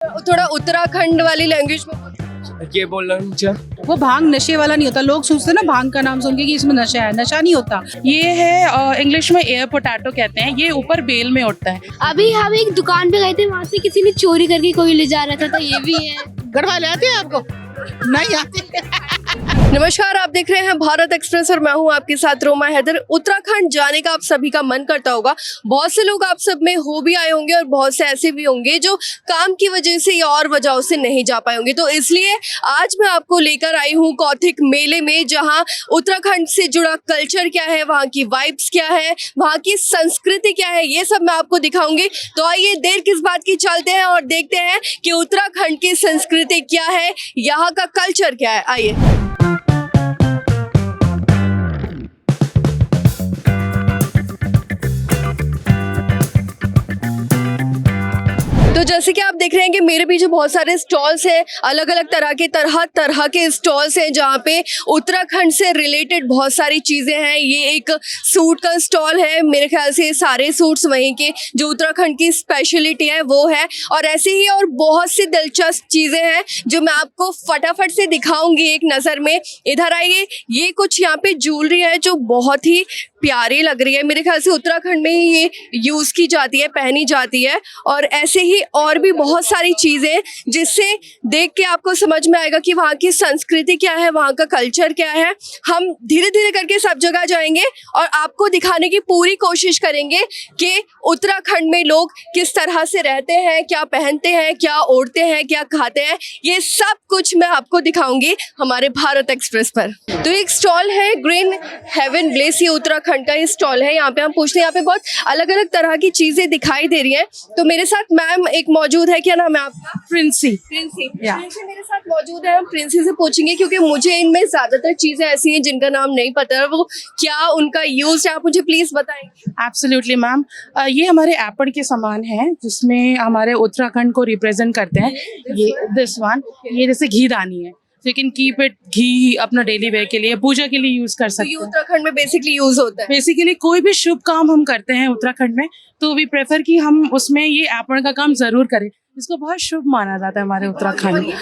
थोड़ा उत्तराखंड वाली लैंग्वेज में ये बोलना नीचे। वो भांग नशे वाला नहीं होता। लोग सोचते हैं ना भांग का नाम सुन के कि इसमें नशा है, नशा नहीं होता। ये है इंग्लिश में एयर पोटैटो कहते हैं। ये ऊपर बेल में उठता है। अभी हम एक दुकान पे गए थे, वहाँ से किसी ने चोरी करके कोई ले जा रहा था, तो ये भी है। गढ़वा ले आती है आपको? नहीं आती। नमस्कार, आप देख रहे हैं भारत एक्सप्रेस और मैं हूं आपके साथ रोमा हैदर। उत्तराखंड जाने का आप सभी का मन करता होगा। बहुत से लोग आप सब में हो भी आए होंगे और बहुत से ऐसे भी होंगे जो काम की वजह से या और वजहों से नहीं जा पाए होंगे। तो इसलिए आज मैं आपको लेकर आई हूं कौथिग मेले में, जहां उत्तराखंड से जुड़ा कल्चर क्या है, वहां की वाइब्स क्या है, वहां की संस्कृति क्या है, ये सब मैं आपको दिखाऊंगी। तो आइए देर किस बात की, चलते हैं और देखते हैं कि उत्तराखंड की संस्कृति क्या है, यहाँ का कल्चर क्या है। आइए। तो जैसे कि आप देख रहे हैं कि मेरे पीछे बहुत सारे स्टॉल्स हैं, अलग अलग तरह के स्टॉल्स हैं, जहाँ पे उत्तराखंड से रिलेटेड बहुत सारी चीज़ें हैं। ये एक सूट का स्टॉल है, मेरे ख्याल से सारे सूट्स वहीं के जो उत्तराखंड की स्पेशलिटी है वो है। और ऐसे ही और बहुत सी दिलचस्प चीज़ें हैं जो मैं आपको फटाफट से दिखाऊंगी एक नज़र में। इधर आइए, ये कुछ यहाँ पे ज्वेलरी है जो बहुत ही प्यारी लग रही है। मेरे ख्याल से उत्तराखंड में ही ये यूज़ की जाती है, पहनी जाती है। और ऐसे ही और भी बहुत सारी चीज़ें जिससे देख के आपको समझ में आएगा कि वहाँ की संस्कृति क्या है, वहाँ का कल्चर क्या है। हम धीरे धीरे करके सब जगह जाएंगे और आपको दिखाने की पूरी कोशिश करेंगे कि उत्तराखंड में लोग किस तरह से रहते हैं, क्या पहनते हैं, क्या ओढ़ते हैं, क्या खाते हैं। ये सब कुछ मैं आपको दिखाऊंगी हमारे भारत एक्सप्रेस पर। तो एक स्टॉल है ग्रीन हेवन ब्लेस, ये उत्तराखंड का ही स्टॉल है। यहाँ पे हम पूछते हैं, यहाँ पे बहुत अलग अलग तरह की चीजें दिखाई दे रही हैं। तो मेरे साथ मैम एक मौजूद है, क्या नाम है आपका? प्रिंसी। प्रिंसी मेरे साथ मौजूद है। हम प्रिंसी से पूछेंगे क्योंकि मुझे इनमें ज्यादातर चीजें ऐसी हैं जिनका नाम नहीं पता है, वो क्या उनका यूज है, आप मुझे प्लीज बताएंगे? Absolutely ma'am. ये हमारे एपण के सामान है जिसमें हमारे उत्तराखंड को रिप्रेजेंट करते हैं। ये दिस वन, ये जैसे घी दानी है, यू कैन कीप इट घी अपना डेली वेयर के लिए, पूजा के लिए यूज कर सकते ये हैं। उत्तराखंड में बेसिकली यूज होता है। बेसिकली कोई भी शुभ काम हम करते हैं उत्तराखंड में तो वी प्रेफर कि हम उसमें ये एपण का काम जरूर करें। इसको बहुत शुभ माना जाता है हमारे उत्तराखंड में।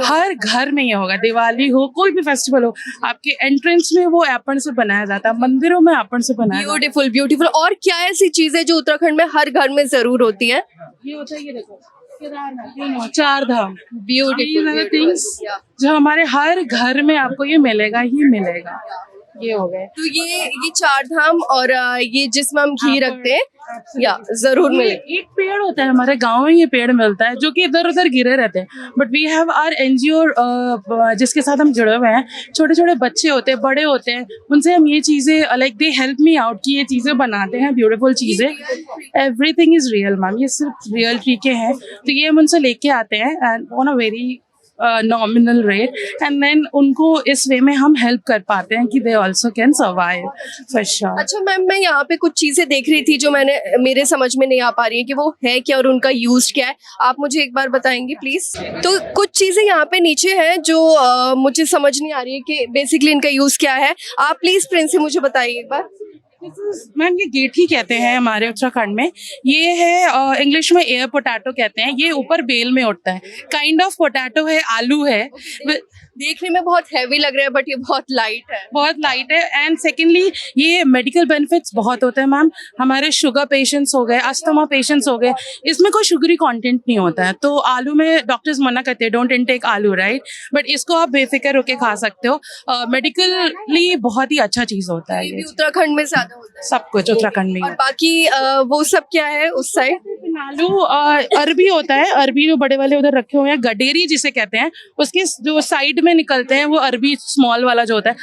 हर घर में ये होगा, दिवाली हो, कोई भी फेस्टिवल हो, आपके एंट्रेंस में वो एपण से बनाया जाता है, मंदिरों में एपण से बनाया जाता है। Beautiful beautiful. और क्या ऐसी चीजें जो उत्तराखंड में हर घर में जरूर होती है? ये होता है, ये देखो, चार धाम, ब्यूटीफुल थिंग्स जो हमारे हर घर में आपको ये मिलेगा ही मिलेगा। ये हो गए। तो ये चार धाम और ये जिसमें हम घी रखते हैं, या जरूर मिले। एक पेड़ होता है हमारे गांव में, ये पेड़ मिलता है जो कि इधर उधर गिरे रहते हैं, but we have our NGO जिसके साथ हम जुड़े हुए हैं। छोटे छोटे बच्चे होते हैं, बड़े होते हैं, उनसे हम ये चीजें like they help me out कि ये चीजें बनाते हैं, ब्यूटीफुल चीजें। एवरीथिंग इज रियल मैम, ये सिर्फ रियल ट्री के हैं। तो ये हम उनसे लेके आते हैं and on a very nominal rate, and then उनको इस वे में हम हेल्प कर पाते हैं कि they also can survive for sure. अच्छा मैम, मैं यहाँ पे कुछ चीजें देख रही थी जो मेरे समझ में नहीं आ पा रही है कि वो है क्या और उनका यूज क्या है। आप मुझे एक बार बताएंगे प्लीज? तो कुछ चीजें यहाँ पे नीचे हैं जो मुझे समझ नहीं आ रही है कि बेसिकली इनका यूज क्या है। आप प्लीज प्रिंस से मुझे बताइए एक बार। मैम ये गेठी कहते हैं हमारे उत्तराखंड में। ये है इंग्लिश में एयर पोटैटो कहते हैं। ये ऊपर बेल में उठता है, काइंड ऑफ पोटैटो है, आलू है। देखने में बहुत हैवी लग रहा है बट ये बहुत लाइट है। बहुत लाइट है। एंड सेकेंडली ये मेडिकल बेनिफिट्स बहुत होते हैं मैम। हमारे शुगर पेशेंट्स हो गए, अस्थमा पेशेंट्स हो गए, इसमें कोई शुगरी कंटेंट नहीं होता है। तो आलू में डॉक्टर्स मना करते हैं, डोंट इनटेक आलू, राइट, बट इसको आप बेफिक्र होके खा सकते हो। मेडिकली बहुत ही अच्छा चीज होता है। ये उत्तराखंड में ज्यादा होता है सब कुछ उत्तराखंड में। और बाकी वो सब क्या है उस साइड? आलू अरबी होता है, अरबी जो बड़े वाले उधर रखे हुए हैं, गडेरी जिसे कहते हैं, उसके जो साइड में निकलते हैं वो अरबी स्मॉल वाला जो होता है।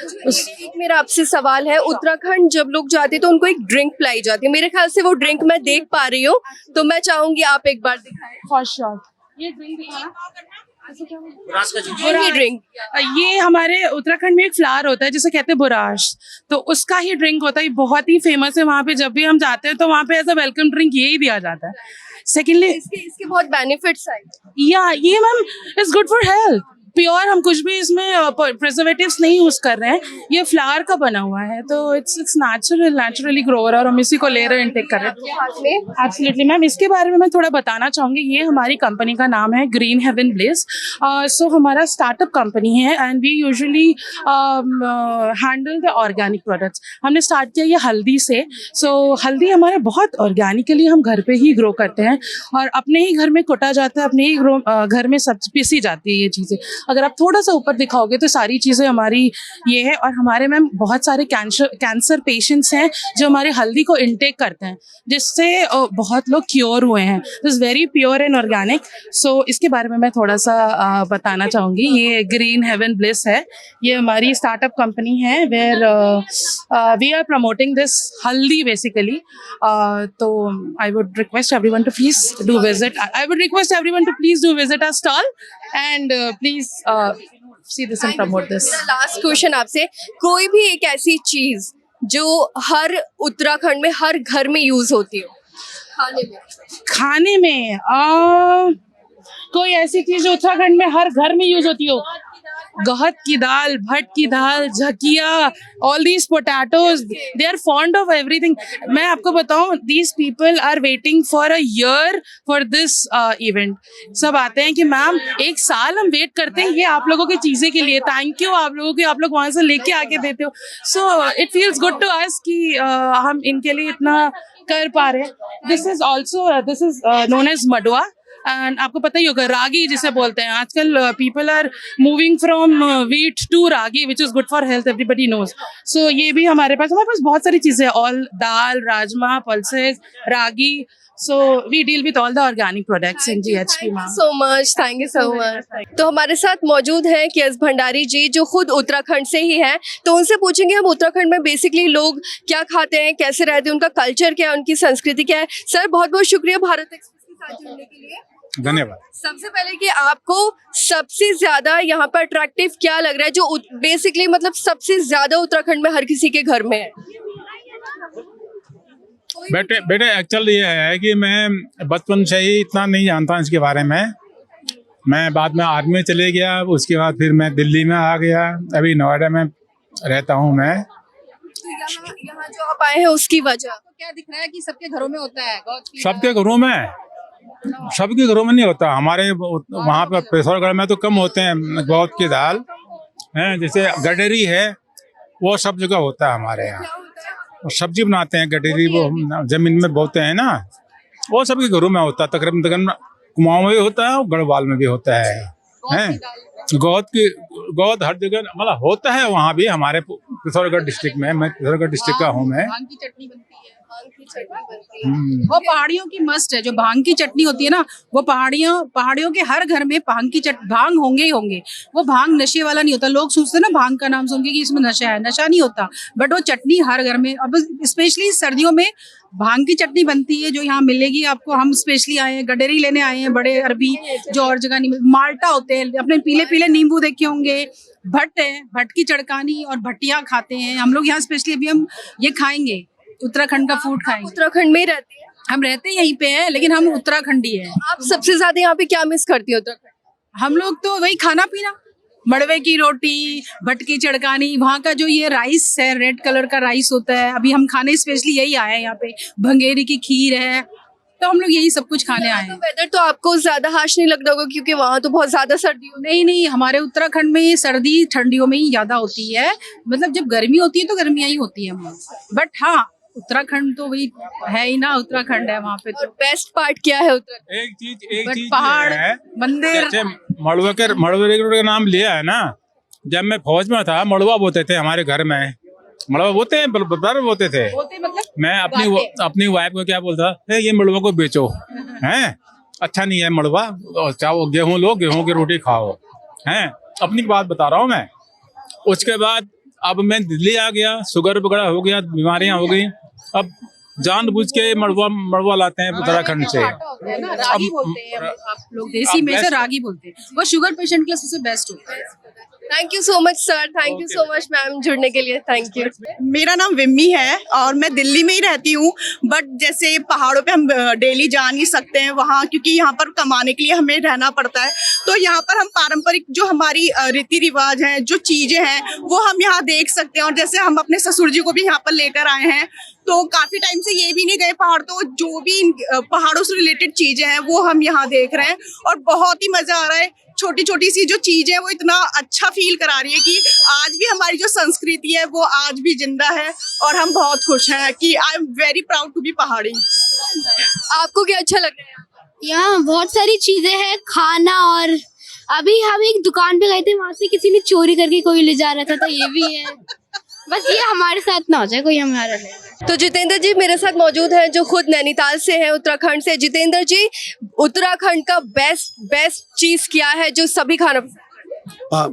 एक मेरा आपसे सवाल है, उत्तराखंड जब लोग जाते हैं तो उनको एक ड्रिंक पिलाई जाती है, मेरे ख्याल से वो ड्रिंक मैं देख पा रही हूँ, तो मैं चाहूंगी आप एक बार दिखाएं। For sure. ये ड्रिंक ये ड्रिंक, ये हमारे उत्तराखंड में एक फ्लावर होता है जिसे कहते हैं बुराश, तो उसका ही ड्रिंक होता है, बहुत ही फेमस है वहाँ पे। जब भी हम जाते हैं तो वहाँ पे एज अ वेलकम ड्रिंक ये ही दिया जाता है। सेकेंडली इसके बहुत बेनिफिट्स है। या ये ma'am is good for health. Pure, हम कुछ भी इसमें प्रिजर्वेटिव्स नहीं यूज कर रहे हैं, ये फ्लावर का बना हुआ है, तो इट्स नेचुरली ग्रो हो रहा है और हम इसी को ले रहे हैं, इनटेक कर रहे हैं। एब्सोल्युटली मैम, इसके बारे में मैं थोड़ा बताना चाहूँगी। ये हमारी कंपनी का नाम है ग्रीन हेवन ब्लिस। सो हमारा स्टार्टअप कंपनी है and we usually handle the organic products. हमने स्टार्ट किया ये हल्दी से। सो हल्दी हमारे बहुत ऑर्गेनिकली हम घर पे ही ग्रो करते हैं और अपने ही घर में कुटा जाता है, अपने ही घर में सब पीसी जाती है ये चीज़ें। अगर आप थोड़ा सा ऊपर दिखाओगे तो सारी चीज़ें हमारी ये है। और हमारे मैम बहुत सारे कैंसर पेशेंट्स हैं जो हमारे हल्दी को इनटेक करते हैं, जिससे बहुत लोग क्योर हुए हैं। This is very pure and organic. So इसके बारे में मैं थोड़ा सा बताना चाहूँगी। ये ग्रीन हेवन ब्लिस है, ये हमारी स्टार्टअप कंपनी है where we are promoting this haldi basically. तो I would request everyone to please do visit, I would request everyone to please do visit our stall and please see this and promote this. Last question आपसे, कोई भी एक ऐसी चीज जो हर उत्तराखंड में हर घर में यूज होती हो खाने में कोई ऐसी चीज जो उत्तराखंड में हर घर में यूज होती हो? गहत की दाल, भट की दाल, झकिया, all these potatoes, they are fond of everything. मैं आपको बताऊं, these people are waiting for a year for this event. सब आते हैं कि मैम 1 साल हम वेट करते हैं ये आप लोगों की चीजें के लिए, थैंक यू आप लोगों के, आप लोग वहां से लेके आके देते हो। So it feels good to us कि हम इनके लिए इतना कर पा रहे हैं। This is known as madua and आपको पता ही होगा रागी जिसे बोलते हैं। आजकल people are moving from wheat to ragi which is good for health, everybody knows. So ये भी हमारे पास बहुत सारी चीजें हैं, all dal, rajma, pulses, ragi. So we deal with all the organic products in GHP ma'am. Thank you so much. तो हमारे साथ मौजूद है के एस भंडारी जी, जो खुद उत्तराखंड से ही हैं। तो उनसे पूछेंगे हम उत्तराखंड में बेसिकली लोग क्या खाते हैं, कैसे रहते हैं, उनका कल्चर क्या है, उनकी संस्कृति क्या है। सर बहुत बहुत शुक्रिया भारत एक्सप्रेस के साथ जुड़ने के लिए। धन्यवाद। सबसे पहले कि आपको सबसे ज्यादा यहाँ पर अट्रैक्टिव क्या लग रहा है, जो बेसिकली मतलब सबसे ज्यादा उत्तराखंड में हर किसी के घर में है? बेटे एक्चुअल ये है कि मैं बचपन से ही इतना नहीं जानता इसके बारे में। मैं बाद में आर्मी में चले गया, उसके बाद फिर मैं दिल्ली में आ गया, अभी नोएडा में रहता हूँ मैं। तो यहाँ जो आप आए हैं उसकी वजह क्या दिख रहा है कि सबके घरों में होता है? सबके घरों में, सबके घरों में नहीं होता। हमारे वहाँ पे पिथौरागढ़ में तो कम होते हैं गौत की दाल हैं, जैसे गडेरी है वो सब जगह होता है हमारे यहाँ। सब्जी बनाते हैं गडेरी, वो जमीन में बोते हैं ना, वो सबके घरों में होता है। तकरीबन कुमाऊं में भी होता है और गढ़वाल में भी होता है। गौत हर जगह मतलब होता है, वहाँ भी हमारे पिथौरागढ़ डिस्ट्रिक्ट में। मैं पिथौरागढ़ डिस्ट्रिक्ट का हूँ मैं। भांग की चटनी बनती है, वो पहाड़ियों की मस्ट है। जो भांग की चटनी होती है ना, वो पहाड़ियों के हर घर में भांग होंगे ही होंगे। वो भांग नशे वाला नहीं होता। लोग सोचते हैं ना भांग का नाम सुन के कि इसमें नशा है, नशा नहीं होता। बट वो चटनी हर घर में, अब स्पेशली सर्दियों में भांग की चटनी बनती है जो यहाँ मिलेगी आपको। हम स्पेशली आए हैं, गडेरी लेने आए हैं, बड़े अरबी जो और जगह नहीं मिलते। माल्टा होते हैं, अपने पीले पीले नींबू देखे होंगे। भट्ट है, भट्ट की चड़कानी और भट्टियाँ खाते हैं हम लोग यहाँ स्पेशली। अभी हम ये खाएंगे, उत्तराखंड का फूड खाएंगे। उत्तराखंड में रहते हैं? हम रहते यहीं पे हैं, लेकिन हम उत्तराखंडी हैं। आप सबसे ज्यादा यहाँ पे क्या मिस करती हो उत्तराखंड? हम लोग तो वही खाना पीना, मड़वे की रोटी, भट की चड़कानी, वहाँ का जो ये राइस है, रेड कलर का राइस होता है। अभी हम खाने स्पेशली यही आए हैं यहाँ पे। भंगेरी की खीर है, तो हम लोग यही सब कुछ खाने आए हैं। वेदर तो आपको ज्यादा हार्श नहीं लगता होगा क्योंकि वहाँ तो बहुत ज्यादा सर्दी होती है। नहीं, हमारे उत्तराखंड में सर्दी ठंडियों में ही ज्यादा होती है। मतलब जब गर्मी होती है तो गर्मियाँ ही होती है वहाँ। बट हाँ, उत्तराखंड तो वही है ही ना, उत्तराखंड है वहाँ पे। तो बेस्ट पार्ट क्या है उत्तराखंड? एक चीज पहाड़, है, मंदिर। जैसे मड़वा का नाम लिया है ना, जब मैं फौज में था मड़वा बोते थे हमारे घर में। मड़वा बोते हैं, बराबर बोते थे। मतलब मैं अपनी वाइफ को क्या बोलता है, ये मड़वा को बेचो, हैं अच्छा नहीं है मड़वा, चाहो गेहूं लो, गेहूं की रोटी खाओ, हैं अपनी बात बता रहा हूँ मैं। उसके बाद अब मैं दिल्ली आ गया, शुगर वगैरह हो गया, बीमारियां हो गई। अब जानबूझ के मड़वा लाते हैं उत्तराखंड से। रागी बोलते हैं आप लोग, देसी में से रागी बोलते हैं। वो शुगर पेशेंट के लिए सबसे बेस्ट होता है। Thank you so much sir, thank you so much ma'am जुड़ने के लिए, थैंक यू। मेरा नाम विम्मी है और मैं दिल्ली में ही रहती हूँ। बट जैसे पहाड़ों पे हम डेली जा नहीं सकते हैं वहाँ, क्योंकि यहाँ पर कमाने के लिए हमें रहना पड़ता है। तो यहाँ पर हम पारंपरिक जो हमारी रीति रिवाज हैं, जो चीजें हैं, वो हम यहाँ देख सकते हैं। और जैसे हम अपने ससुर जी को भी यहाँ पर लेकर आए हैं, तो काफी टाइम से ये भी नहीं गए पहाड़, तो जो भी पहाड़ों से रिलेटेड चीजें हैं वो हम यहाँ देख रहे हैं और बहुत ही मजा आ रहा है। छोटी छोटी सी जो चीजें हैं वो इतना अच्छा फील करा रही है कि आज भी हमारी जो संस्कृति है वो आज भी जिंदा है और हम बहुत खुश हैं कि I am very proud to be Pahadi. आपको क्या अच्छा लग रहा है? यहाँ बहुत सारी चीजें हैं, खाना, और अभी हम एक दुकान पे गए थे, वहां से किसी ने चोरी करके कोई ले जा रहा था, तो ये भी है। बस ये हमारे साथ ना हो जाए, कोई हमारा नहीं। तो जितेंद्र जी मेरे साथ मौजूद हैं जो खुद नैनीताल से हैं, उत्तराखंड से। जितेंद्र जी, उत्तराखंड का बेस्ट चीज क्या है जो सभी खाना?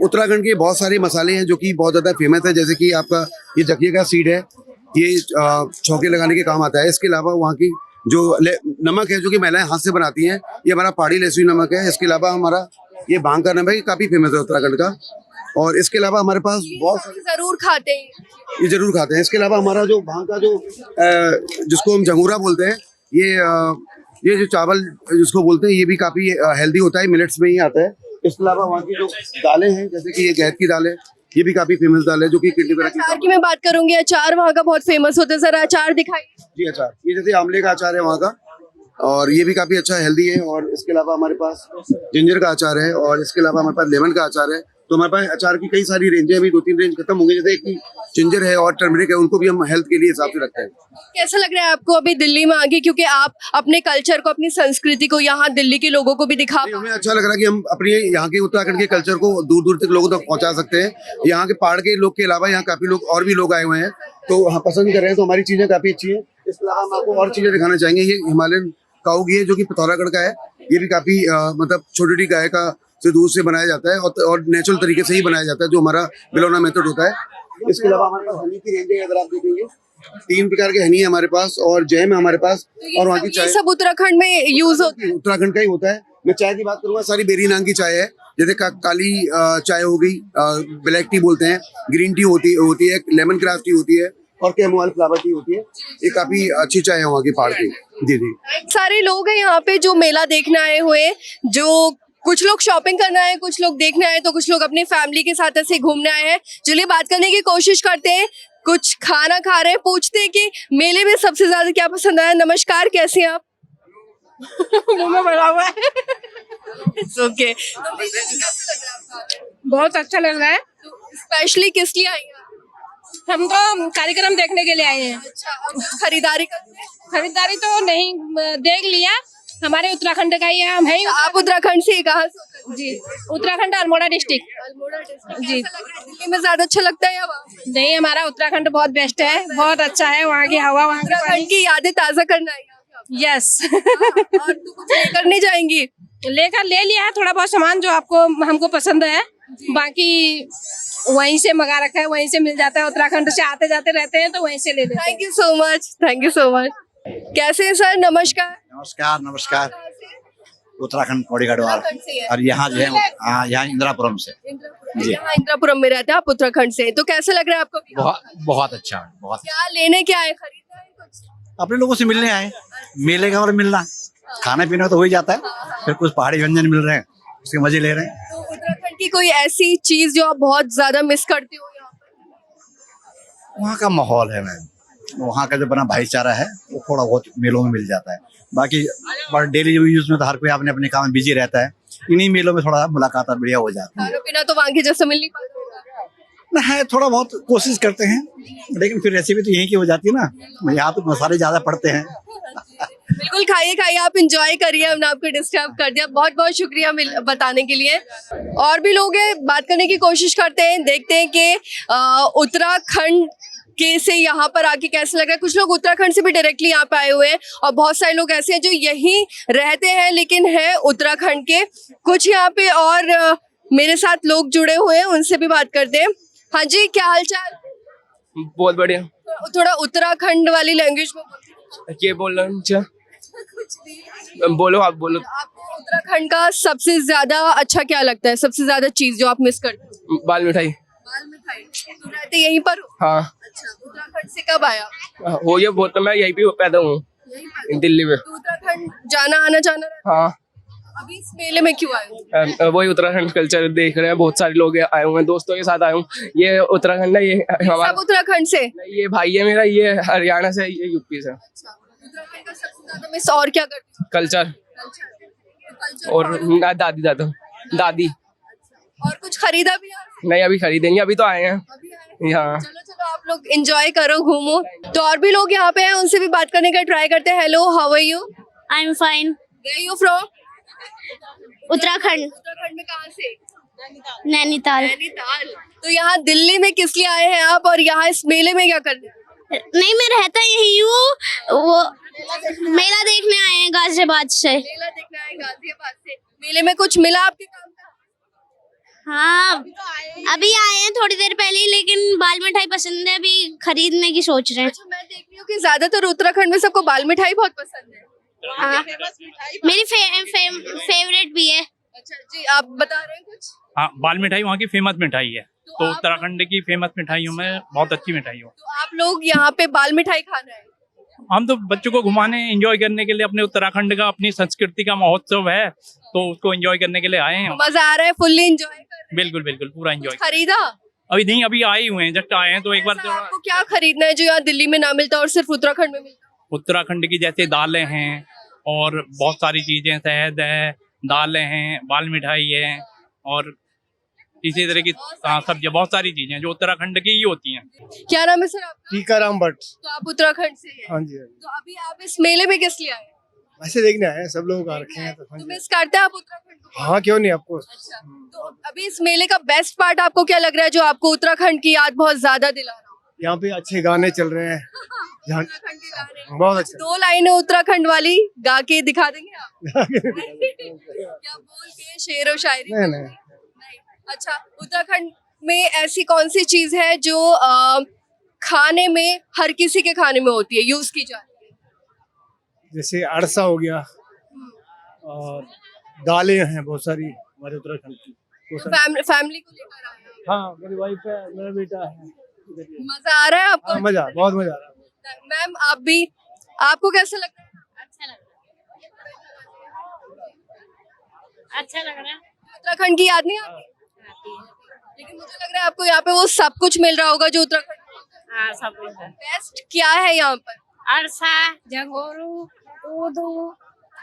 उत्तराखंड के बहुत सारे मसाले हैं जो कि बहुत ज़्यादा फेमस है, जैसे कि आपका ये जकिया का सीड है, ये छौके लगाने के काम आता है। इसके अलावा वहाँ की जो नमक है जो कि महिलाएं हाथ से बनाती हैं, ये हमारा पहाड़ी लहसुन नमक है। इसके अलावा हमारा ये भांग का नमक है, काफ़ी फेमस है उत्तराखंड का। और इसके अलावा हमारे पास बहुत सारे जरूर खाते हैं, ये जरूर खाते हैं। इसके अलावा हमारा जो भांग का जो जिसको हम जंगूरा बोलते हैं, ये जो चावल जिसको बोलते हैं, ये भी काफ़ी हेल्दी होता है, मिलेट्स में ही आता है। इसके अलावा वहाँ की जो दालें हैं, जैसे कि ये गैद की दाल है, ये भी काफ़ी फेमस दाल है जो कि किडनी वगैरह अचार की मैं बात करूंगी, अचार वहाँ का बहुत फेमस होता है, जरा अचार दिखाइए। जी अचार, ये जैसे आंवले का अचार है वहाँ का, और ये भी काफ़ी अच्छा हेल्दी है। और इसके अलावा हमारे पास जिंजर का अचार है, और इसके अलावा हमारे पास लेमन का अचार है। तो हमारे पास अचार की कई सारी रेंज है, अभी 2-3 रेंज खत्म होंगे। जैसे कि जिंजर है और टर्मरिक है, उनको भी हम हेल्थ के लिए हिसाब से रखते हैं। कैसा लग रहा है आपको अभी दिल्ली में आके, क्योंकि आप अपने कल्चर को, अपनी संस्कृति को यहाँ दिल्ली के लोगों को भी दिखा? हमें अच्छा लग रहा है कि हम अपने यहाँ के उत्तराखंड के कल्चर को दूर दूर तक लोगों तक पहुँचा सकते हैं। यहाँ के पहाड़ के लोग के अलावा यहाँ काफ़ी लोग और भी लोग आए हुए हैं, तो हाँ पसंद कर रहे हैं, तो हमारी चीज़ें काफ़ी अच्छी हैं। इसके अलावा हम आपको और चीज़ें दिखाना चाहेंगे। ये हिमालयन काऊ घी है जो कि पिथौरागढ़ का है, ये भी काफ़ी मतलब छोटी गाय का से दूध से बनाया जाता है और नेचुरल तरीके से ही बनाया जाता है, जो हमारा बिलोना मेथड होता है। इसके अलावा हमारे पास हनी की रेंज है, अगर आप देखेंगे 3 प्रकार के हनी है हमारे पास, और जैम है हमारे पास, और वहाँ की चाय सब उत्तराखंड में यूज होता है, उत्तराखंड का ही होता है। मैं चाय की बात करूँगा, सारी बेरी नाम की चाय है, जैसे काली चाय हो गई, ब्लैक टी बोलते हैं, ग्रीन टी होती है, लेमन ग्रास टी होती है, और कैमोमाइल फ्लावर टी होती है। ये काफी अच्छी चाय है वहाँ की पहाड़ की। जी जी, सारे लोग हैं यहाँ पे जो मेला देखने आए हुए, जो कुछ लोग शॉपिंग करना है, कुछ लोग देखने आए, तो कुछ लोग अपनी फैमिली के साथ ऐसे घूमने आए हैं। चलिए बात करने की कोशिश करते हैं, कुछ खाना खा रहे हैं, पूछते हैं कि मेले में सबसे ज्यादा क्या पसंद आया। नमस्कार, कैसे हैं आप? मुंह में भरा हुआ है। ओके, बहुत अच्छा लग रहा है। स्पेशली किस लिए आई हैं? हम तो कार्यक्रम देखने के लिए आए हैं। अच्छा, और खरीदारी करते हैं? खरीदारी तो नहीं, देख लिया, हमारे उत्तराखंड का ही है, हम है ही। आप उत्तराखंड से कहाँ से? जी, उत्तराखंड अल्मोड़ा डिस्ट्रिक्ट। अल्मोड़ा डिस्ट्रिक्ट। जी। कैसा लग रहा है? दिल्ली में ज्यादा अच्छा लगता है या वहाँ? नहीं, हमारा उत्तराखंड बहुत बेस्ट है, बहुत अच्छा है। वहाँ की हवा, वहाँ की उत्तराखंड की यादें ताजा करना है यहाँ पे। यस। और तो कुछ लेकर नहीं जाएंगी? ले लिया है थोड़ा बहुत सामान जो हमको पसंद है, बाकी वहीं से मंगा रखा है, वहीं से मिल जाता है। उत्तराखंड से आते जाते रहते हैं तो वहीं से ले लेते हैं। Thank you so much, thank you so much. कैसे हैं सर? नमस्कार। नमस्कार नमस्कार। उत्तराखंड पौड़ी गढ़वाल, उत्तराखंड से है। और यहाँ जो है यहाँ इंदिरापुरम से। जी। यहाँ इंदिरापुरम में रहते हैं आप, उत्तराखंड से। तो कैसा लग रहा है आपको? बहुत अच्छा, बहुत। क्या लेने क्या है, खरीदना है कुछ? अपने लोगों से मिलने आए, मिले का और मिलना, खाना पीना तो हो ही जाता है, फिर कुछ पहाड़ी व्यंजन मिल रहे हैं, उसके मजे ले रहे हैं। तो उत्तराखंड की कोई ऐसी चीज जो आप बहुत ज्यादा मिस करते हो यहाँ पर? वहाँ का माहौल है मैम, वहाँ का जो बना भाईचारा है वो थोड़ा बहुत मेलों में मिल जाता है। बाकी डेली यूज में तो हर कोई अपने अपने काम में बिजी रहता है, इन्हीं मेलों में थोड़ा मुलाकात बढ़िया हो जाती है। खाना पीना तो वहाँ के जैसा मिल नहीं पाता होगा। है, थोड़ा बहुत कोशिश करते हैं, लेकिन फिर रेसिपी तो यहीं की हो जाती है ना, यहाँ तो मसाले ज्यादा पड़ते हैं। बिल्कुल, खाइए खाइए, आप एंजॉय करिए, हमने आपको डिस्टर्ब कर दिया, बहुत बहुत शुक्रिया बताने के लिए। और भी लोग हैं, बात करने की कोशिश करते हैं, देखते हैं कि उत्तराखंड के से यहाँ पर आके कैसा लगा। कुछ लोग उत्तराखंड से भी डायरेक्टली यहाँ पे आए हुए हैं, और बहुत सारे लोग ऐसे हैं जो यहीं रहते हैं लेकिन है उत्तराखंड के। कुछ यहाँ पे और मेरे साथ लोग जुड़े हुए हैं, उनसे भी बात करते हैं। हाँ जी, क्या हाल चाल? बहुत बढ़िया। थोड़ा उत्तराखंड वाली लैंग्वेज में ये बोल रहा हूँ। बोलो, आप बोलो। आपको उत्तराखंड का सबसे ज्यादा अच्छा क्या लगता है? सबसे ज्यादा चीज जो आप मिस करते हो? बाल मिठाई। बाल मिठाई। तुम रहते यहीं पर हो? हाँ। अच्छा, उत्तराखंड से कब आया? हो ये बहुत, मैं यहीं पे पैदा हूँ, दिल्ली में। तो उत्तराखंड जाना आना जाना रहता हाँ। है? अभी इस मेले में क्यों आए हो? वही उत्तराखंड कल्चर देख रहे हैं, बहुत सारे लोग आए हुए हैं, दोस्तों के साथ आए हूँ। ये उत्तराखंड है, ये हमारा सब उत्तराखंड से? ये भाई है मेरा, ये हरियाणा से, ये यूपी से। उत्तराखंड का सबसे ज्यादा मिस और क्या करते हो? कल्चर कल्चर और दादी दादी और कुछ खरीदा भी यार? नहीं, अभी खरीदेंगे, अभी तो आए हैं अभी आए? यहाँ। चलो चलो, आप लोग एंजॉय करो, घूमो। तो और भी लोग यहाँ पे हैं, उनसे भी बात करने का ट्राई करते हैं। Hello, how are you? I am fine. Where you from? Uttarakhand, Uttarakhand में कहाँ से? नैनीताल। नैनीताल। तो यहाँ दिल्ली में किस लिए आए हैं आप, और यहाँ इस मेले में क्या करने? नहीं, मैं रहता यही हूँ, वो मेला देखने आए हैं गाजियाबाद से। मेला देखने आए गाजियाबाद से। मेले में कुछ मिला आपके काम का? हाँ, अभी आए हैं थोड़ी देर पहले ही, लेकिन बाल मिठाई पसंद है, अभी खरीदने की सोच रहे हैं। अच्छा, मैं देख रही हूँ कि ज्यादातर उत्तराखंड में सबको बाल मिठाई बहुत पसंद है। हाँ, मेरी फेवरेट भी है। अच्छा जी, आप बता रहे हैं कुछ? हाँ, बाल मिठाई वहाँ की फेमस मिठाई है। तो आप- उत्तराखंड की फेमस मिठाइयों में बहुत अच्छी मिठाई हो। तो आप लोग यहाँ पे बाल मिठाई खाना है? हम तो बच्चों को घुमाने, एंजॉय करने के लिए, अपने उत्तराखंड का, अपनी संस्कृति का महोत्सव है, तो उसको एंजॉय करने के लिए आए हैं। मजा आ रहा है, फुल्ली एंजॉय कर रहे हैं? बिल्कुल बिल्कुल, पूरा एंजॉय। कुछ खरीदा? अभी नहीं, अभी आए हुए हैं, जस्ट आए हैं, तो एक बार ऐसा आपको क्या खरीदना है जो यहाँ दिल्ली में ना मिलता और सिर्फ उत्तराखंड में मिलता? उत्तराखंड की जैसे दालें हैं और बहुत सारी चीजें, शहद है, दालें हैं, बाल मिठाई है, और इसी तरह की सब्जियां, बहुत सारी चीजें जो उत्तराखंड की ही होती हैं। क्या नाम है सर आपका? टीकाराम भट्ट। तो आप उत्तराखंड से हैं? हाँ जी, हाँ जी। तो अभी आप इस मेले में किस लिए आए? ऐसे देखने आए हैं, सब लोग आ रखे हैं तो हाँ तो जी। मिस करते हैं आप उत्तराखंड को? हाँ, क्यों नहीं आपको। अच्छा, तो अभी इस मेले का बेस्ट पार्ट आपको क्या लग रहा है जो आपको उत्तराखंड की याद बहुत ज्यादा दिला रहा हो? यहाँ पे अच्छे गाने चल रहे हैं, जहाँ उत्तराखंड के गाने। बहुत अच्छे। 2 लाइनें उत्तराखंड वाली गा के दिखा देंगे आप? क्या बोल के शेर और शायरी? नहीं नहीं, नहीं। अच्छा, उत्तराखंड में ऐसी कौन सी चीज है जो खाने में, हर किसी के खाने में होती है, यूज की जाती है? जैसे अड़सा हो गया, और दालें हैं बहुत सारी हमारे उत्तराखंड की। बहुत सारी। फैमिली को लेकर आए हैं? हाँ, मेरी वाइफ है, मेरा बेटा है। मजा आ रहा है आपको? हाँ, मजा, बहुत मजा आ रहा है। मैम, आप भी, आपको कैसा लग रहा है? अच्छा लग रहा है। उत्तराखंड की याद नहीं आती? लेकिन मुझे लग रहा है आपको यहाँ पे वो सब कुछ मिल रहा होगा जो उत्तराखंड में होता है। हाँ, सब कुछ है। बेस्ट क्या है यहाँ पर? अरसा, जंगोरू, ऊदू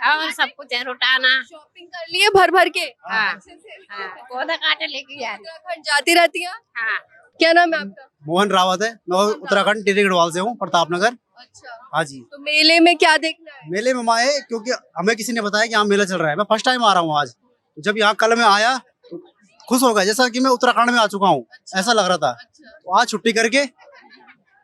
और सब कुछ है, रोटाना। शॉपिंग कर लिए भर भर के? हाँ। अच्छे से? हाँ, पौधा काटे लेके आ रही। उत्तराखंड जाती रहती है? हाँ। क्या नाम है आपका? मोहन रावत है, मैं उत्तराखंड टिहरी गढ़वाल से हूँ, प्रताप नगर। अच्छा, हाँ जी। तो मेले में क्या देखना है? मेले में आए क्योंकि हमें किसी ने बताया कि यहाँ मेला चल रहा है। मैं फर्स्ट टाइम आ रहा हूँ आज। जब यहाँ कल में आया तो खुश हो गया, जैसा कि मैं उत्तराखंड में आ चुका हूँ, ऐसा लग रहा था। तो आज छुट्टी करके,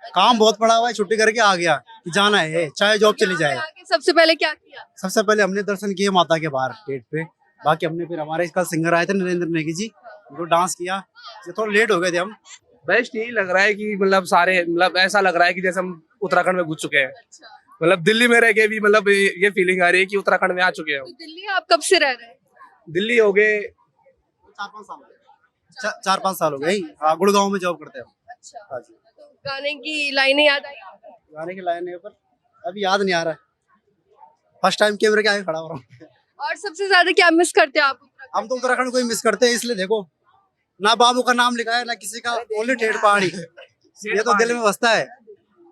काम बहुत पड़ा हुआ है, छुट्टी करके आ गया कि जाना है, चाहे जॉब चली जाए। आके सबसे पहले क्या किया? सबसे पहले हमने दर्शन किए माता के बाहर गेट पे। बाकी हमने फिर, हमारे कल सिंगर आए थे नरेंद्र नेगी जी, उनको डांस किया। थोड़ा लेट हो गए थे हम। बेस्ट यही लग रहा है कि मतलब सारे, मतलब ऐसा लग रहा है कि जैसे हम उत्तराखंड में घुस चुके हैं। मतलब दिल्ली में रह के भी मतलब ये फीलिंग आ रही है कि उत्तराखंड में आ चुके हैं। तो दिल्ली आप कब से रह रहे हैं? दिल्ली हो गए 4-5 साल हो गए। 4-5 साल हो गए। हाँ, गुड़गांव में जॉब करते हैं। अच्छा, हाँ जी। तो गाने की लाइनें याद आई? गाने के लाइन है पर अभी याद नहीं आ रहा है। फर्स्ट टाइम कैमरे के आगे खड़ा हो रहा हूँ। और सबसे ज्यादा क्या मिस करते हैं आप उत्तराखंड? हम तो उत्तराखंड को ही मिस करते हैं, इसलिए देखो ना बाबू का नाम लिखा है ना किसी का, ओनली टेढ़ पहाड़ी। ये तो दिल में बसता है।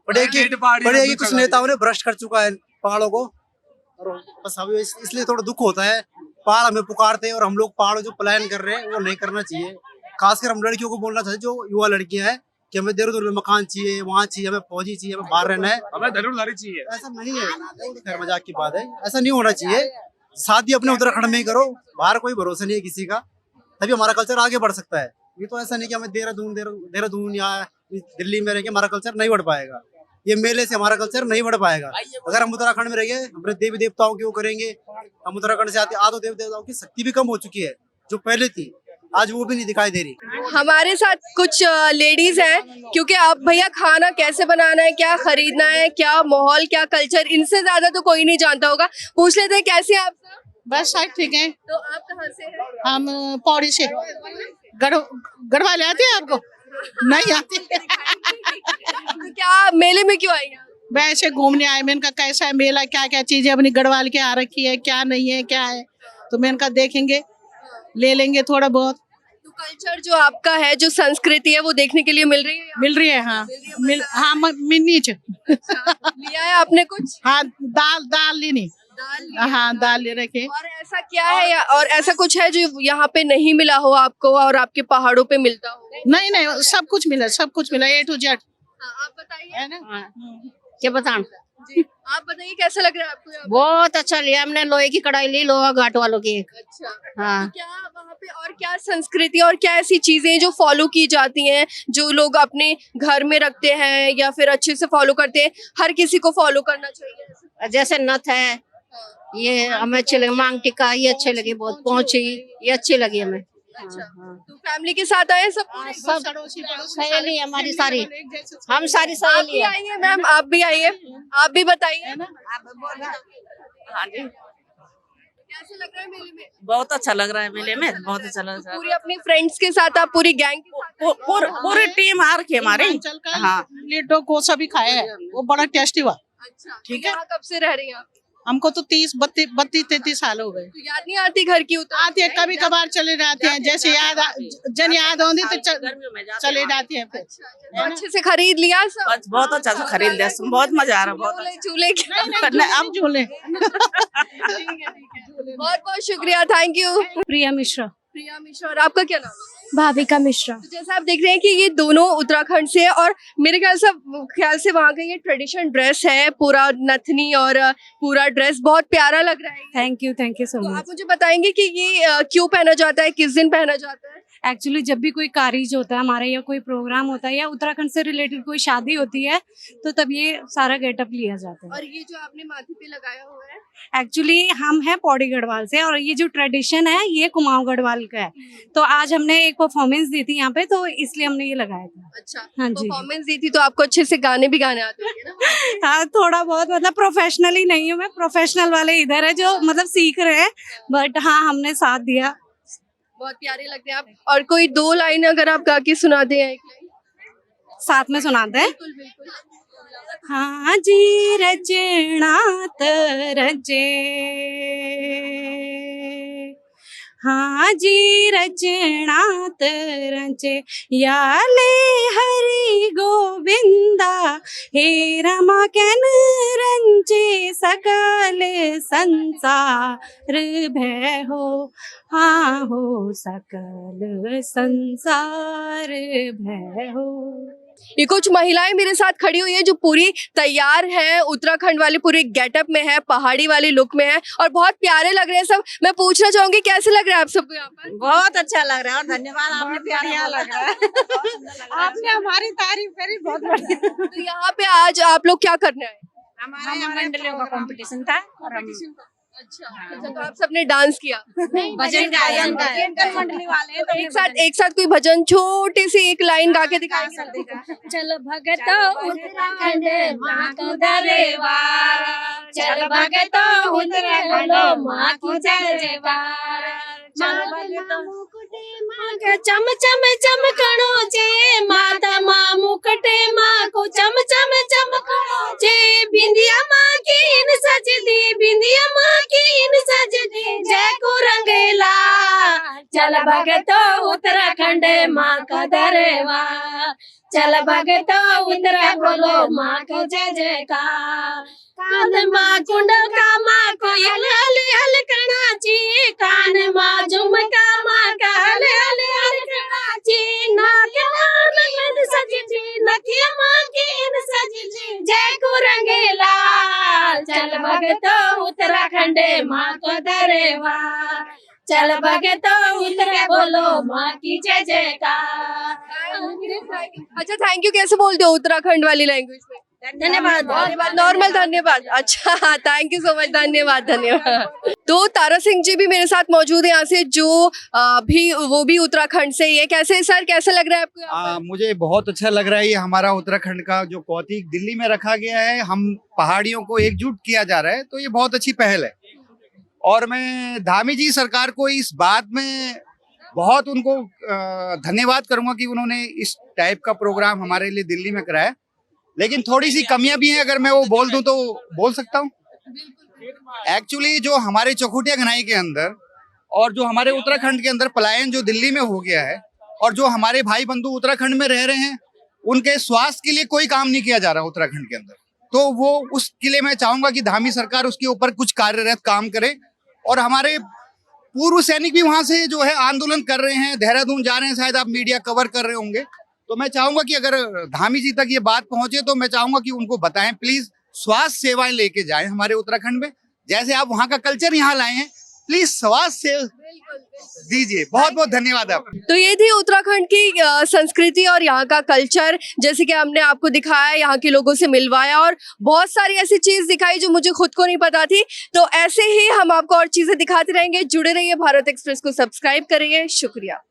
पड़ेगी कुछ नेताओं ने भ्रष्ट कर चुका है पहाड़ों को, और बस हमें इसलिए थोड़ा दुख होता है। पहाड़ हमें पुकारते हैं और हम लोग पहाड़ जो प्लान कर रहे हैं वो नहीं करना चाहिए। खासकर हम लड़कियों को बोलना चाहिए, जो युवा लड़कियां हैं, कि हमें देहरादून में मकान चाहिए, वहाँ चाहिए, हमें फौजी चाहिए, हमें बाहर रहना है, हमें धनुर्धारी चाहिए। ऐसा नहीं है। वो तो खैर मजाक की बात है, ऐसा नहीं होना चाहिए। शादी अपने उत्तराखंड में ही करो, बाहर कोई भरोसा नहीं है किसी का, तभी हमारा कल्चर आगे बढ़ सकता है। ये तो ऐसा नहीं कि हमें देहरादून या दिल्ली में रह के हमारा कल्चर नहीं बढ़ पाएगा। ये मेले से हमारा कल्चर नहीं बढ़ पाएगा। अगर हम उत्तराखंड में रहेंगे, अपने देवी देवताओं की वो करेंगे। हम उत्तराखंड से आते आधो देवी देवताओं की शक्ति भी कम हो चुकी है, जो पहले थी, आज वो भी नहीं दिखाई दे रही। हमारे साथ कुछ लेडीज हैं, क्योंकि आप भैया खाना कैसे बनाना है, क्या खरीदना है, क्या माहौल, क्या कल्चर, इनसे ज्यादा तो कोई नहीं जानता होगा। पूछ लेते हैं कैसे हैं आप सब? बस सब ठीक है। तो आप कहाँ से हैं? हम पौड़ी से। गढ़वाल आती है आपको? नहीं आती। तो क्या मेले में क्यों आई हैं? वैसे घूमने आए। मैंने कहा कैसा है मेला, क्या क्या चीजें अपनी गढ़वाल के आ रखी है, क्या नहीं है, क्या है। तो मैंने कहा देखेंगे, ले लेंगे थोड़ा बहुत। तो कल्चर जो आपका है, जो संस्कृति है, वो देखने के लिए मिल रही है? मिल रही है, हाँ हाँ मिलनी चाहिए। लिया है आपने कुछ? हाँ दाल लेनी, हाँ दाल ले रखे। और ऐसा क्या है और ऐसा कुछ है जो यहाँ पे नहीं मिला हो आपको और आपके पहाड़ों पे मिलता हो? नहीं सब कुछ मिला, सब कुछ मिला, A to Z। आप बताइए। है ना? क्या बताऊं? जी, आप बताइए कैसा लग रहा है आपको यहाँ पे? बहुत अच्छा लिया हमने, लोहे की कढ़ाई ली, लोहा घाट वालों की एक। अच्छा। हाँ। तो क्या वहाँ पे और क्या संस्कृति और क्या ऐसी चीजें जो फॉलो की जाती हैं, जो लोग अपने घर में रखते हैं या फिर अच्छे से फॉलो करते हैं? हर किसी को फॉलो करना चाहिए। जैसे नथ है, ये हमें अच्छी लगी, मांग टिक्का ये अच्छे लगे, बहुत पहुंची ये अच्छी लगी हमें। अच्छा, तो फैमिली के साथ आए सब? सब सहेली हमारी सारी, हम सारी आप सहेली भी आइए मैम, आप भी आइए, आप भी बताइए। हाँ जी, कैसे लग रहा है मेले में? बहुत अच्छा लग रहा है मेले में, बहुत अच्छा लग रहा है। पूरी अपनी फ्रेंड्स के साथ, आप पूरी गैंग के साथ? पूरी टीम हार के हमारे। हाँ लिट्टो कोसा भी खाया है, वो बड़ा टेस्टी हुआ। अच्छा, ठीक है। यहाँ कब से रह रही हैं आप? हमको तो 32-33 साल हो गए। तो याद नहीं आती घर की उत्तराखंड? आते हैं, कभी कभार चले जाते हैं, जैसे याद होती तो चले जाते हैं फिर। तो अच्छे से खरीद लिया सब? बहुत अच्छा से खरीद लिया, बहुत मजा आ रहा है, बहुत झूले झूले अब झूले। बहुत बहुत शुक्रिया, थैंक यू। प्रिया मिश्रा। प्रिया मिश्रा, और आपका क्या नाम है? भाविका मिश्रा। तो जैसा आप देख रहे हैं कि ये दोनों उत्तराखंड से है और मेरे ख्याल से वहाँ का ये ट्रेडिशनल ड्रेस है, पूरा नथनी और पूरा ड्रेस बहुत प्यारा लग रहा है। थैंक यू सो तो आप मुझे बताएंगे कि ये क्यों पहना जाता है, किस दिन पहना जाता है? एक्चुअली जब भी कोई कारज होता है हमारे, या कोई प्रोग्राम होता है, या उत्तराखंड से रिलेटेड कोई शादी होती है, तो तब ये सारा गेटअप लिया जाता है। और ये जो आपने माथे पे लगाया हुआ है? एक्चुअली हम हैं पौड़ी गढ़वाल से, और ये जो ट्रेडिशन है ये कुमाऊं गढ़वाल का है। तो आज हमने एक परफॉर्मेंस दी थी यहाँ पे, तो इसलिए हमने ये लगाया था। अच्छा, हाँ जी। परफॉर्मेंस दी थी तो आपको अच्छे से गाने भी गाने आते होंगे ना? हाँ थोड़ा बहुत, मतलब प्रोफेशनली नहीं हूँ मैं, प्रोफेशनल वाले इधर है जो मतलब सीख रहे हैं, बट हाँ हमने साथ दिया। बहुत प्यारे लगते हैं आप। और कोई 2 लाइन अगर आप गा के सुना दें, एक लाइन साथ में सुनाते हैं। बिल्कुल बिल्कुल। हाँ जी रचना रचे, हाँ जी रचना रचे, याले हरि गोविंदा हे रमा कैन रंचे, सकल संसार भय हो, हाँ हो सकल संसार भय हो। ये कुछ महिलाएं मेरे साथ खड़ी हुई है जो पूरी तैयार है, उत्तराखंड वाले पूरे गेटअप में है, पहाड़ी वाले लुक में है और बहुत प्यारे लग रहे हैं सब। मैं पूछना चाहूंगी कैसे लग रहा है आप सबको यहाँ पर? बहुत अच्छा लग रहा है, और धन्यवाद, आपने प्यारा लग रहा है। आपने हमारी तारीफ करी, बहुत बढ़िया। तो यहाँ पे आज आप लोग क्या करने आए? हमारे मंडलियों का कंपटीशन था और हम अच्छा, तो आप सबने डांस किया? भजन गायन मंडली वाले तो एक साथ कोई भजन छोटी सी एक लाइन गा के दिखाएंगे? चल भगत उत्तराखंड माँ को दरबार, चल भगत उत्तराखंड माँ की जयकार, चल भगत मुकुटे माँ के चम चम चमकणो चे, माता माँ मुकुटे माँ को चम चम चमकणो चे, बिंदिया माँ की इन सजदी, बिंदिया माँ की इन सजदी, जय को रंगेला, चल भगत उत्तराखंड माँ का दरबार, चल भगत उत्तरा बोलो माँ को जय जयकार, कान माँ कुंडल का माँ को हल हल हल कणाची, कान माँ झुमका माँ का हल हल हल कणाची, नाक माँ सजजी, नथिया माँ की इन सजजी, जय को रंगेला, चल भगत उत्तराखंड माँ को दरबार, चल भगत उत्तरा बोलो माँ की जय जयकार। अच्छा, थैंक यू कैसे बोलते हो उत्तराखंड वाली लैंग्वेज में? धन्यवाद। नॉर्मल धन्यवाद। अच्छा, थैंक यू सो मच, धन्यवाद धन्यवाद। तो तारा सिंह जी भी मेरे साथ मौजूद है यहाँ से, जो वो भी उत्तराखंड से ही है। कैसे सर, कैसा लग रहा है आपको यहाँ पर? मुझे बहुत अच्छा लग रहा है। ये हमारा उत्तराखंड का जो कौतिक दिल्ली में रखा गया है, हम पहाड़ियों को एकजुट किया जा रहा है, तो ये बहुत अच्छी पहल है। और मैं धामी जी सरकार को इस बात में बहुत उनको धन्यवाद करूंगा कि उन्होंने इस टाइप का प्रोग्राम हमारे लिए दिल्ली में कराया। लेकिन थोड़ी सी कमियां भी हैं, अगर मैं वो बोल दूं तो बोल सकता हूं। एक्चुअली जो हमारे चौखुटिया घनाई के अंदर और जो हमारे उत्तराखंड के अंदर पलायन जो दिल्ली में हो गया है, और जो हमारे भाई बंधु उत्तराखंड में रह रहे हैं, उनके स्वास्थ्य के लिए कोई काम नहीं किया जा रहा उत्तराखंड के अंदर, तो वो उसके लिए मैं चाहूंगा कि धामी सरकार उसके ऊपर कुछ कार्यरत काम करे। और हमारे पूर्व सैनिक भी वहां से जो है आंदोलन कर रहे हैं, देहरादून जा रहे हैं, शायद आप मीडिया कवर कर रहे होंगे, तो मैं चाहूंगा कि अगर धामी जी तक ये बात पहुंचे तो मैं चाहूंगा कि उनको बताएं, प्लीज स्वास्थ्य सेवाएं लेके जाएं हमारे उत्तराखंड में, जैसे आप वहां का कल्चर यहाँ लाए हैं, प्लीज स्वास्थ्य सेवा दीजिए। बहुत बहुत धन्यवाद आप। तो ये थी उत्तराखंड की संस्कृति और यहाँ का कल्चर, जैसे कि हमने आपको दिखाया, यहाँ के लोगों से मिलवाया और बहुत सारी ऐसी चीज दिखाई जो मुझे खुद को नहीं पता थी। तो ऐसे ही हम आपको और चीजें दिखाते रहेंगे। जुड़े रहिए, भारत एक्सप्रेस को सब्सक्राइब करिए। शुक्रिया।